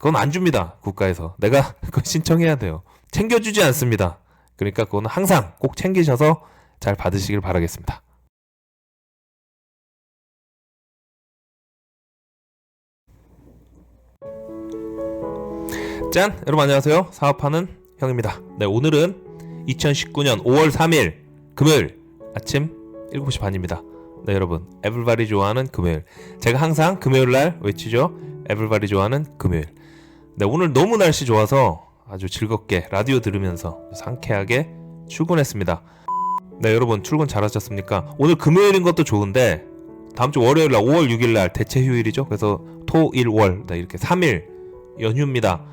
그건 안 줍니다. 국가에서. 내가 그거 신청해야 돼요. 챙겨주지 않습니다. 그러니까 그거는 항상 꼭 챙기셔서 잘 받으시길 바라겠습니다. 짠! 여러분 안녕하세요. 사업하는 형입니다. 네, 오늘은 2019년 5월 3일 금요일 아침 7시 반입니다. 네, 여러분 에블바디 좋아하는 금요일. 제가 항상 금요일날 외치죠. 에블바디 좋아하는 금요일. 네, 오늘 너무 날씨 좋아서 아주 즐겁게 라디오 들으면서 상쾌하게 출근했습니다. 네, 여러분 출근 잘하셨습니까? 오늘 금요일인 것도 좋은데 다음주 월요일날 5월 6일날 대체 휴일이죠. 그래서 토, 일, 월 네, 이렇게 3일 연휴입니다.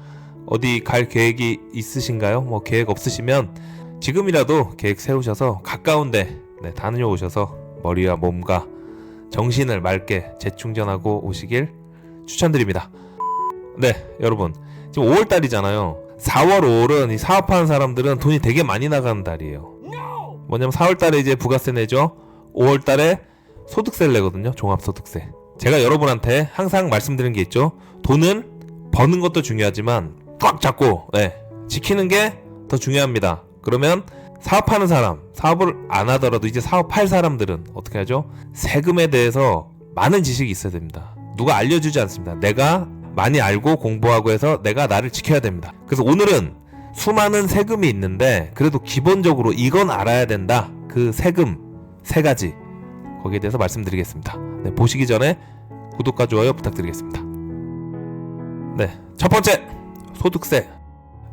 어디 갈 계획이 있으신가요? 뭐 계획 없으시면 지금이라도 계획 세우셔서 가까운데 네, 다녀오셔서 머리와 몸과 정신을 맑게 재충전하고 오시길 추천드립니다. 네, 여러분 지금 5월달이잖아요. 4월, 5월은 이 사업하는 사람들은 돈이 되게 많이 나가는 달이에요. 뭐냐면 4월달에 이제 부가세 내죠. 5월달에 소득세를 내거든요. 종합소득세. 제가 여러분한테 항상 말씀드리는 게 있죠. 돈은 버는 것도 중요하지만 꽉 잡고 지키는 게 더 중요합니다. 그러면 사업하는 사람, 사업을 안 하더라도 이제 사업할 사람들은 어떻게 하죠? 세금에 대해서 많은 지식이 있어야 됩니다. 누가 알려주지 않습니다. 내가 많이 알고 공부하고 해서 내가 나를 지켜야 됩니다. 그래서 오늘은 수많은 세금이 있는데 그래도 기본적으로 이건 알아야 된다. 그 세금 3가지 거기에 대해서 말씀드리겠습니다. 네, 보시기 전에 구독과 좋아요 부탁드리겠습니다. 네, 첫 번째 소득세.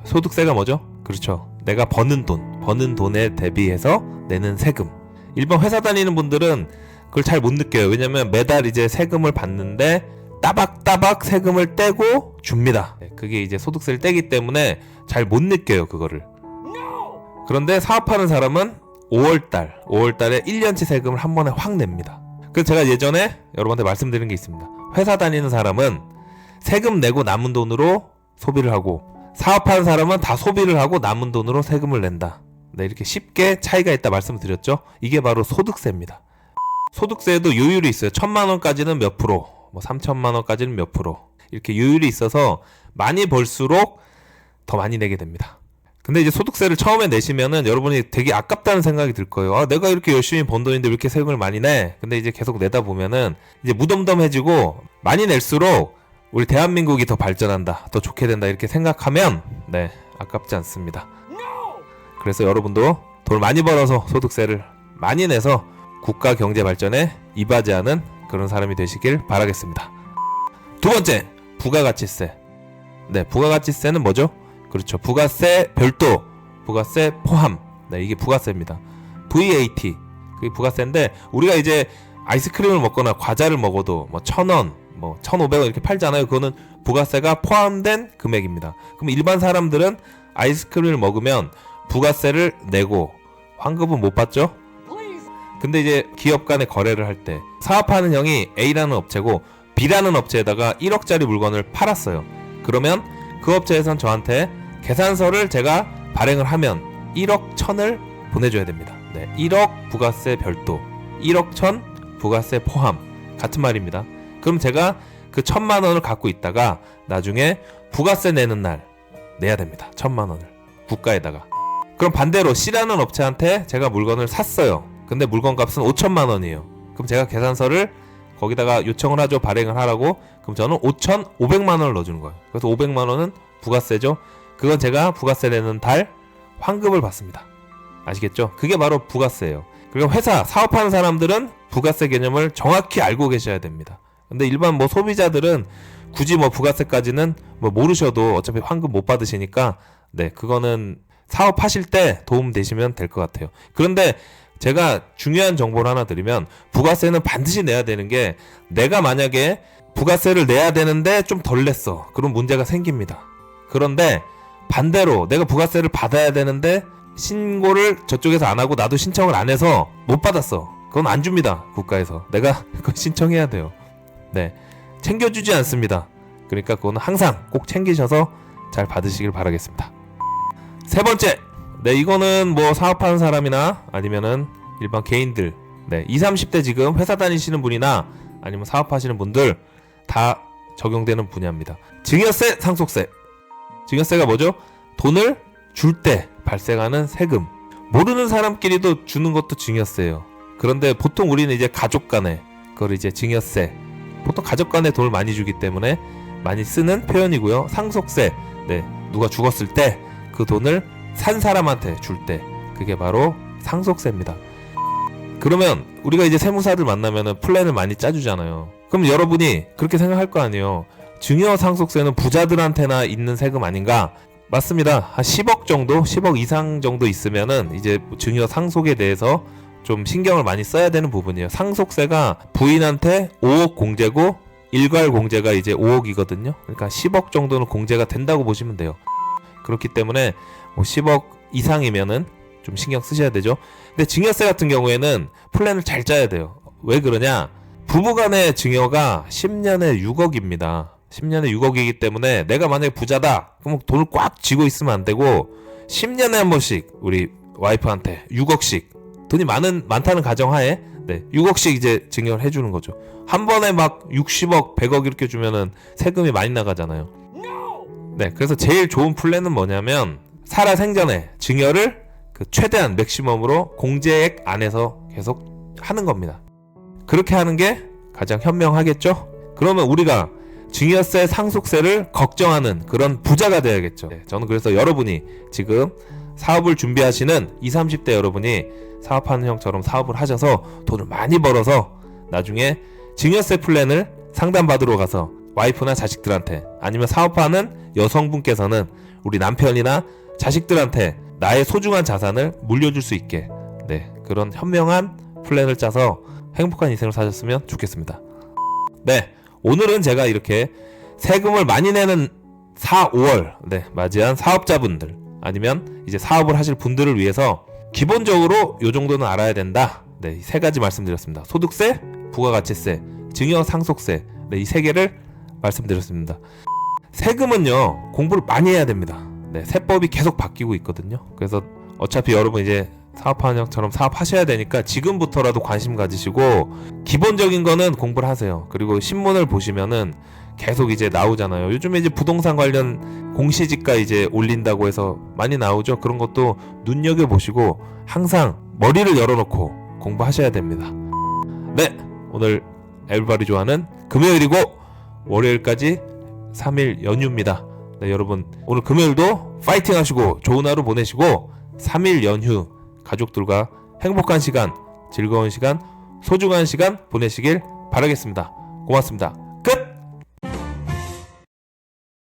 소득세가 뭐죠? 그렇죠. 내가 버는 돈에 대비해서 내는 세금. 일반 회사 다니는 분들은 그걸 잘 못 느껴요. 왜냐면 매달 이제 세금을 받는데 따박따박 세금을 떼고 줍니다. 그게 이제 소득세를 떼기 때문에 잘 못 느껴요, 그거를. 그런데 사업하는 사람은 5월달에 1년치 세금을 한 번에 확 냅니다. 그래서 제가 예전에 여러분한테 말씀드린 게 있습니다. 회사 다니는 사람은 세금 내고 남은 돈으로 소비를 하고, 사업하는 사람은 다 소비를 하고 남은 돈으로 세금을 낸다. 네, 이렇게 쉽게 차이가 있다 말씀을 드렸죠. 이게 바로 소득세입니다. 소득세에도 요율이 있어요. 1,000만원까지는 몇 프로, 뭐 3,000만원까지는 몇 프로, 이렇게 요율이 있어서 많이 벌수록 더 많이 내게 됩니다. 근데 이제 소득세를 처음에 내시면은 여러분이 되게 아깝다는 생각이 들 거예요. 아, 내가 이렇게 열심히 번 돈인데 왜 이렇게 세금을 많이 내? 근데 이제 계속 내다 보면은 이제 무덤덤해지고 많이 낼수록 우리 대한민국이 더 발전한다, 더 좋게 된다 이렇게 생각하면 네, 아깝지 않습니다. 그래서 여러분도 돈을 많이 벌어서 소득세를 많이 내서 국가 경제 발전에 이바지하는 그런 사람이 되시길 바라겠습니다. 두 번째, 부가가치세. 네, 부가가치세는 뭐죠? 그렇죠. 부가세 별도, 부가세 포함. 네, 이게 부가세입니다. VAT. 그게 부가세인데 우리가 이제 아이스크림을 먹거나 과자를 먹어도 뭐 1,000원, 뭐 1,500원 이렇게 팔잖아요. 그거는 부가세가 포함된 금액입니다. 그럼 일반 사람들은 아이스크림을 먹으면 부가세를 내고 환급은 못 받죠? 근데 이제 기업 간의 거래를 할 때 사업하는 형이 A라는 업체고 B라는 업체에다가 1억짜리 물건을 팔았어요. 그러면 그 업체에선 저한테 계산서를 제가 발행을 하면 1억 1,000을 보내줘야 됩니다. 네, 1억 부가세 별도, 1억 1,000 부가세 포함. 같은 말입니다. 그럼 제가 그 1,000만원을 갖고 있다가 나중에 부가세 내는 날 내야 됩니다. 1,000만원을 국가에다가. 그럼 반대로 C라는 업체한테 제가 물건을 샀어요. 근데 물건 값은 5,000만원이에요. 그럼 제가 계산서를 거기다가 요청을 하죠. 발행을 하라고. 그럼 저는 5,500만원을 넣어주는 거예요. 그래서 500만원은 부가세죠. 그건 제가 부가세 내는 달 환급을 받습니다. 아시겠죠? 그게 바로 부가세예요. 그리고 회사, 사업하는 사람들은 부가세 개념을 정확히 알고 계셔야 됩니다. 근데 일반 뭐 소비자들은 굳이 뭐 부가세까지는 뭐 모르셔도 어차피 환급 못 받으시니까 네, 그거는 사업하실 때 도움 되시면 될 것 같아요. 그런데 제가 중요한 정보를 하나 드리면 부가세는 반드시 내야 되는 게, 내가 만약에 부가세를 내야 되는데 좀 덜 냈어. 그럼 문제가 생깁니다. 그런데 반대로 내가 부가세를 받아야 되는데 신고를 저쪽에서 안 하고 나도 신청을 안 해서 못 받았어. 그건 안 줍니다. 국가에서. 내가 그거 신청해야 돼요. 네, 챙겨주지 않습니다. 그러니까 그거는 항상 꼭 챙기셔서 잘 받으시길 바라겠습니다. 세 번째, 네, 이거는 뭐 사업하는 사람이나 아니면은 일반 개인들, 네, 20, 30대 지금 회사 다니시는 분이나 아니면 사업하시는 분들 다 적용되는 분야입니다. 증여세, 상속세. 증여세가 뭐죠? 돈을 줄 때 발생하는 세금. 모르는 사람끼리도 주는 것도 증여세예요. 그런데 보통 우리는 이제 가족 간에 그걸 이제 증여세. 보통 가족 간에 돈을 많이 주기 때문에 많이 쓰는 표현이고요. 상속세. 네, 누가 죽었을 때 그 돈을 산 사람한테 줄 때 그게 바로 상속세입니다. 그러면 우리가 이제 세무사들 만나면은 플랜을 많이 짜주잖아요. 그럼 여러분이 그렇게 생각할 거 아니에요. 증여 상속세는 부자들한테나 있는 세금 아닌가? 맞습니다. 한 10억 정도, 10억 이상 정도 있으면은 이제 증여 상속에 대해서 좀 신경을 많이 써야 되는 부분이에요. 상속세가 부인한테 5억 공제고 일괄 공제가 이제 5억이거든요. 그러니까 10억 정도는 공제가 된다고 보시면 돼요. 그렇기 때문에 뭐 10억 이상이면은 좀 신경 쓰셔야 되죠. 근데 증여세 같은 경우에는 플랜을 잘 짜야 돼요. 왜 그러냐? 부부간의 증여가 10년에 6억입니다. 10년에 6억이기 때문에 내가 만약에 부자다 그럼 돈을 꽉 쥐고 있으면 안 되고 10년에 한 번씩 우리 와이프한테 6억씩 돈이 많다는 가정하에 6억씩 이제 증여를 해주는 거죠. 한 번에 막 60억 100억 이렇게 주면은 세금이 많이 나가잖아요. 네, 그래서 제일 좋은 플랜은 뭐냐면 살아생전에 증여를 그 최대한 맥시멈으로 공제액 안에서 계속 하는 겁니다. 그렇게 하는 게 가장 현명하겠죠? 그러면 우리가 증여세, 상속세를 걱정하는 그런 부자가 돼야겠죠. 네, 저는 그래서 여러분이 지금 사업을 준비하시는 20, 30대 여러분이 사업하는 형처럼 사업을 하셔서 돈을 많이 벌어서 나중에 증여세 플랜을 상담받으러 가서 와이프나 자식들한테 아니면 사업하는 여성분께서는 우리 남편이나 자식들한테 나의 소중한 자산을 물려줄 수 있게 그런 현명한 플랜을 짜서 행복한 인생을 사셨으면 좋겠습니다. 네, 오늘은 제가 이렇게 세금을 많이 내는 4, 5월 맞이한 사업자분들 아니면 이제 사업을 하실 분들을 위해서 기본적으로 요 정도는 알아야 된다. 이 세 가지 말씀드렸습니다. 소득세, 부가가치세, 증여 상속세 이 세 개를 말씀드렸습니다. 세금은요 공부를 많이 해야 됩니다. 세법이 계속 바뀌고 있거든요. 그래서 어차피 여러분 이제 사업하는 형처럼 사업하셔야 되니까 지금부터라도 관심 가지시고 기본적인 거는 공부를 하세요. 그리고 신문을 보시면은 계속 이제 나오잖아요. 요즘에 이제 부동산 관련 공시지가 이제 올린다고 해서 많이 나오죠. 그런 것도 눈여겨보시고 항상 머리를 열어놓고 공부하셔야 됩니다. 네, 오늘 에브리바디 좋아하는 금요일이고 월요일까지 3일 연휴입니다. 네, 여러분 오늘 금요일도 파이팅 하시고 좋은 하루 보내시고 3일 연휴 가족들과 행복한 시간, 즐거운 시간, 소중한 시간 보내시길 바라겠습니다. 고맙습니다.